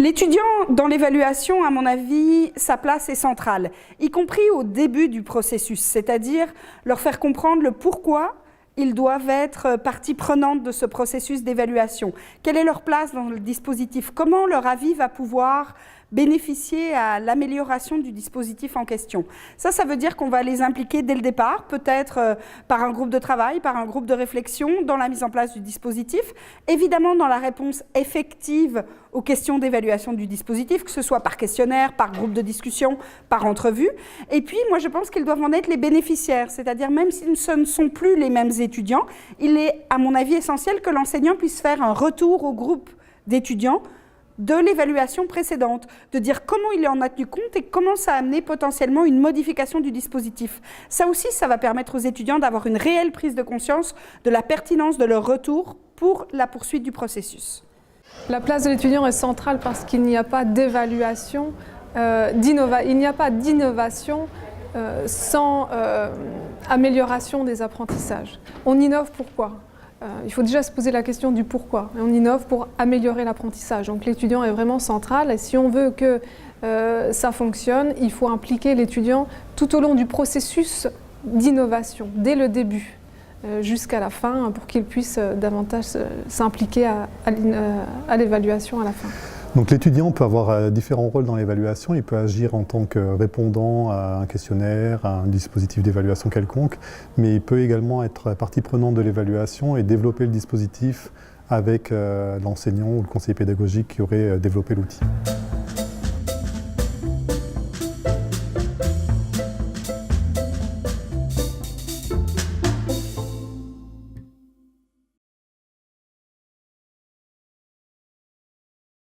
L'étudiant dans l'évaluation, à mon avis, sa place est centrale, y compris au début du processus, c'est-à-dire leur faire comprendre le pourquoi ils doivent être partie prenante de ce processus d'évaluation. Quelle est leur place dans le dispositif? Comment leur avis va pouvoir bénéficier à l'amélioration du dispositif en question? Ça veut dire qu'on va les impliquer dès le départ, peut-être par un groupe de travail, par un groupe de réflexion, dans la mise en place du dispositif, évidemment dans la réponse effective aux questions d'évaluation du dispositif, que ce soit par questionnaire, par groupe de discussion, par entrevue. Et puis, moi, je pense qu'ils doivent en être les bénéficiaires, c'est-à-dire même si ce ne sont plus les mêmes étudiants, il est, à mon avis, essentiel que l'enseignant puisse faire un retour au groupe d'étudiants de l'évaluation précédente, de dire comment il en a tenu compte et comment ça a amené potentiellement une modification du dispositif. Ça aussi, ça va permettre aux étudiants d'avoir une réelle prise de conscience de la pertinence de leur retour pour la poursuite du processus. La place de l'étudiant est centrale parce qu'il n'y a pas d'évaluation, il n'y a pas d'innovation sans amélioration des apprentissages. On innove pourquoi? Il faut déjà se poser la question du pourquoi. Et on innove pour améliorer l'apprentissage. Donc l'étudiant est vraiment central et si on veut que ça fonctionne, il faut impliquer l'étudiant tout au long du processus d'innovation, dès le début jusqu'à la fin, pour qu'il puisse davantage s'impliquer à l'évaluation à la fin. Donc l'étudiant peut avoir différents rôles dans l'évaluation. Il peut agir en tant que répondant à un questionnaire, à un dispositif d'évaluation quelconque, mais il peut également être partie prenante de l'évaluation et développer le dispositif avec l'enseignant ou le conseiller pédagogique qui aurait développé l'outil.